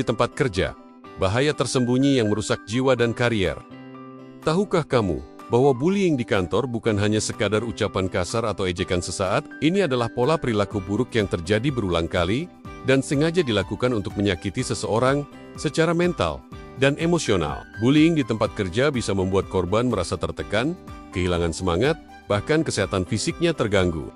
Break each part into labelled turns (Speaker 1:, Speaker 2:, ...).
Speaker 1: di tempat kerja, bahaya tersembunyi yang merusak jiwa dan karier. Tahukah kamu bahwa bullying di kantor bukan hanya sekadar ucapan kasar atau ejekan sesaat? Ini adalah pola perilaku buruk yang terjadi berulang kali dan sengaja dilakukan untuk menyakiti seseorang secara mental dan emosional. Bullying di tempat kerja bisa membuat korban merasa tertekan, kehilangan semangat, bahkan kesehatan fisiknya terganggu.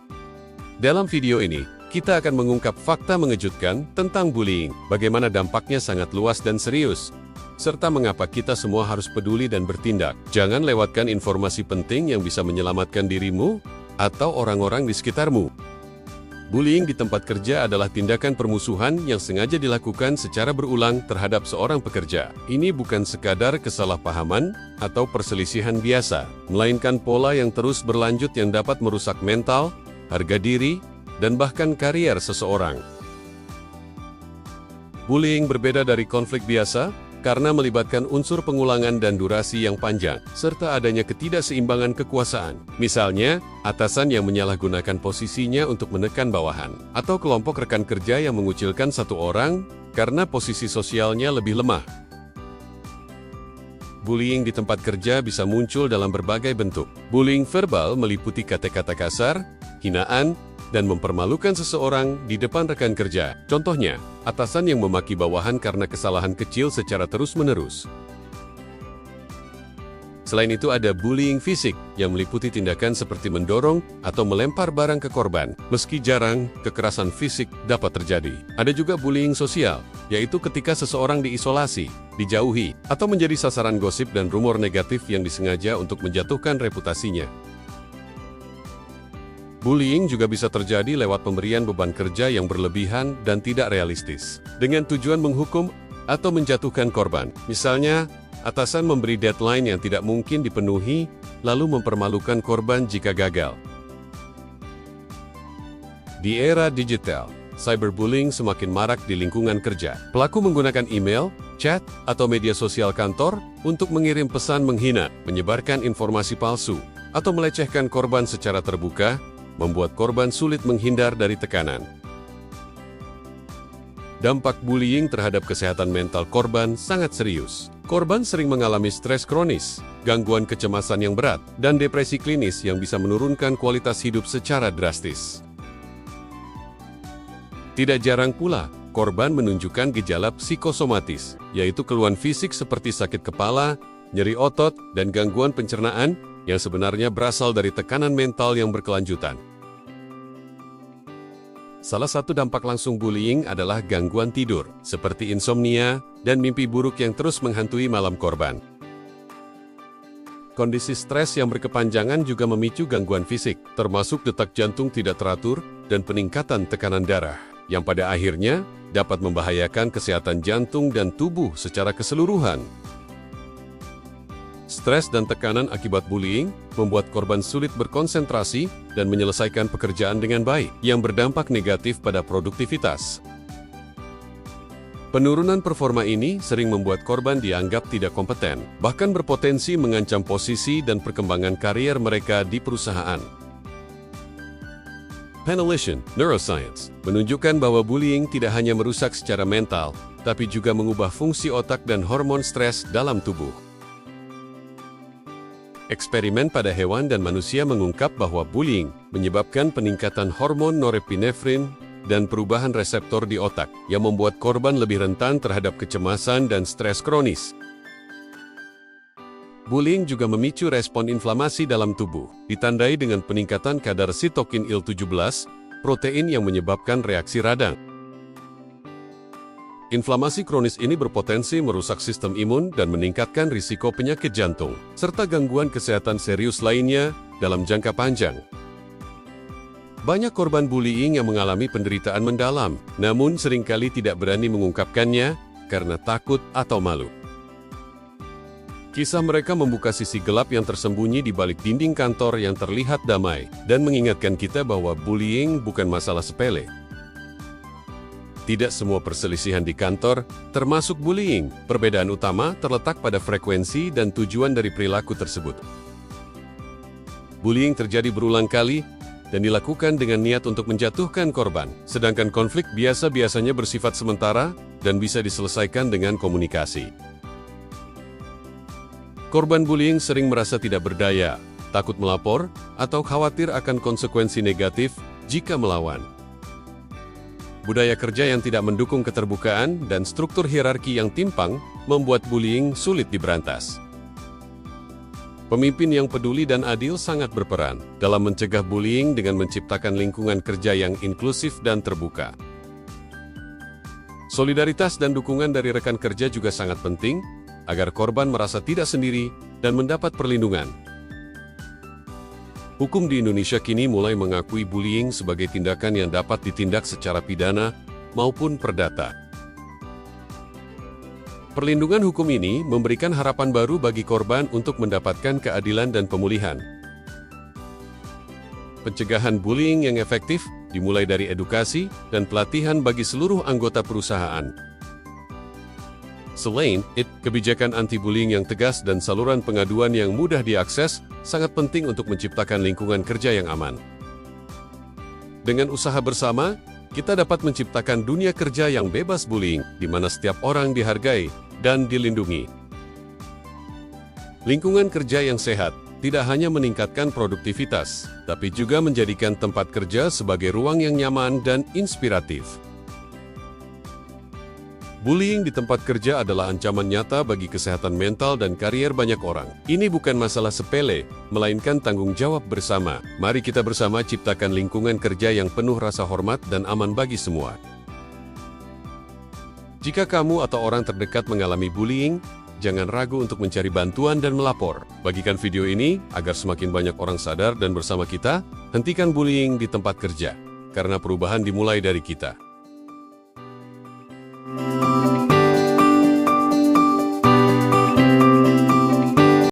Speaker 1: Dalam video ini, kita akan mengungkap fakta mengejutkan tentang bullying, bagaimana dampaknya sangat luas dan serius, serta mengapa kita semua harus peduli dan bertindak. Jangan lewatkan informasi penting yang bisa menyelamatkan dirimu atau orang-orang di sekitarmu. Bullying di tempat kerja adalah tindakan permusuhan yang sengaja dilakukan secara berulang terhadap seorang pekerja. Ini bukan sekadar kesalahpahaman atau perselisihan biasa, melainkan pola yang terus berlanjut yang dapat merusak mental, harga diri, dan bahkan karier seseorang. Bullying berbeda dari konflik biasa karena melibatkan unsur pengulangan dan durasi yang panjang, serta adanya ketidakseimbangan kekuasaan. Misalnya, atasan yang menyalahgunakan posisinya untuk menekan bawahan, atau kelompok rekan kerja yang mengucilkan satu orang karena posisi sosialnya lebih lemah. Bullying di tempat kerja bisa muncul dalam berbagai bentuk. Bullying verbal meliputi kata-kata kasar, hinaan, dan mempermalukan seseorang di depan rekan kerja. Contohnya, atasan yang memaki bawahan karena kesalahan kecil secara terus-menerus. Selain itu ada bullying fisik, yang meliputi tindakan seperti mendorong atau melempar barang ke korban. Meski jarang, kekerasan fisik dapat terjadi. Ada juga bullying sosial, yaitu ketika seseorang diisolasi, dijauhi, atau menjadi sasaran gosip dan rumor negatif yang disengaja untuk menjatuhkan reputasinya. Bullying juga bisa terjadi lewat pemberian beban kerja yang berlebihan dan tidak realistis, dengan tujuan menghukum atau menjatuhkan korban. Misalnya, atasan memberi deadline yang tidak mungkin dipenuhi, lalu mempermalukan korban jika gagal. Di era digital, cyberbullying semakin marak di lingkungan kerja. Pelaku menggunakan email, chat, atau media sosial kantor untuk mengirim pesan menghina, menyebarkan informasi palsu, atau melecehkan korban secara terbuka, membuat korban sulit menghindar dari tekanan. Dampak bullying terhadap kesehatan mental korban sangat serius. Korban sering mengalami stres kronis, gangguan kecemasan yang berat, dan depresi klinis yang bisa menurunkan kualitas hidup secara drastis. Tidak jarang pula, korban menunjukkan gejala psikosomatis, yaitu keluhan fisik seperti sakit kepala, nyeri otot, dan gangguan pencernaan, yang sebenarnya berasal dari tekanan mental yang berkelanjutan. Salah satu dampak langsung bullying adalah gangguan tidur, seperti insomnia dan mimpi buruk yang terus menghantui malam korban. Kondisi stres yang berkepanjangan juga memicu gangguan fisik, termasuk detak jantung tidak teratur dan peningkatan tekanan darah, yang pada akhirnya dapat membahayakan kesehatan jantung dan tubuh secara keseluruhan. Stres dan tekanan akibat bullying membuat korban sulit berkonsentrasi dan menyelesaikan pekerjaan dengan baik, yang berdampak negatif pada produktivitas. Penurunan performa ini sering membuat korban dianggap tidak kompeten, bahkan berpotensi mengancam posisi dan perkembangan karier mereka di perusahaan. Penelitian Neuroscience menunjukkan bahwa bullying tidak hanya merusak secara mental, tapi juga mengubah fungsi otak dan hormon stres dalam tubuh. Eksperimen pada hewan dan manusia mengungkap bahwa bullying menyebabkan peningkatan hormon norepinefrin dan perubahan reseptor di otak yang membuat korban lebih rentan terhadap kecemasan dan stres kronis. Bullying juga memicu respon inflamasi dalam tubuh, ditandai dengan peningkatan kadar sitokin IL-17, protein yang menyebabkan reaksi radang. Inflamasi kronis ini berpotensi merusak sistem imun dan meningkatkan risiko penyakit jantung, serta gangguan kesehatan serius lainnya dalam jangka panjang. Banyak korban bullying yang mengalami penderitaan mendalam, namun seringkali tidak berani mengungkapkannya karena takut atau malu. Kisah mereka membuka sisi gelap yang tersembunyi di balik dinding kantor yang terlihat damai, dan mengingatkan kita bahwa bullying bukan masalah sepele. Tidak semua perselisihan di kantor, termasuk bullying. Perbedaan utama terletak pada frekuensi dan tujuan dari perilaku tersebut. Bullying terjadi berulang kali dan dilakukan dengan niat untuk menjatuhkan korban, sedangkan konflik biasanya bersifat sementara dan bisa diselesaikan dengan komunikasi. Korban bullying sering merasa tidak berdaya, takut melapor, atau khawatir akan konsekuensi negatif jika melawan. Budaya kerja yang tidak mendukung keterbukaan dan struktur hierarki yang timpang membuat bullying sulit diberantas. Pemimpin yang peduli dan adil sangat berperan dalam mencegah bullying dengan menciptakan lingkungan kerja yang inklusif dan terbuka. Solidaritas dan dukungan dari rekan kerja juga sangat penting agar korban merasa tidak sendiri dan mendapat perlindungan. Hukum di Indonesia kini mulai mengakui bullying sebagai tindakan yang dapat ditindak secara pidana maupun perdata. Perlindungan hukum ini memberikan harapan baru bagi korban untuk mendapatkan keadilan dan pemulihan. Pencegahan bullying yang efektif dimulai dari edukasi dan pelatihan bagi seluruh anggota perusahaan. Selain itu, kebijakan anti-bullying yang tegas dan saluran pengaduan yang mudah diakses sangat penting untuk menciptakan lingkungan kerja yang aman. Dengan usaha bersama, kita dapat menciptakan dunia kerja yang bebas bullying, di mana setiap orang dihargai dan dilindungi. Lingkungan kerja yang sehat tidak hanya meningkatkan produktivitas, tapi juga menjadikan tempat kerja sebagai ruang yang nyaman dan inspiratif. Bullying di tempat kerja adalah ancaman nyata bagi kesehatan mental dan karier banyak orang. Ini bukan masalah sepele, melainkan tanggung jawab bersama. Mari kita bersama ciptakan lingkungan kerja yang penuh rasa hormat dan aman bagi semua. Jika kamu atau orang terdekat mengalami bullying, jangan ragu untuk mencari bantuan dan melapor. Bagikan video ini agar semakin banyak orang sadar dan bersama kita, hentikan bullying di tempat kerja. Karena perubahan dimulai dari kita.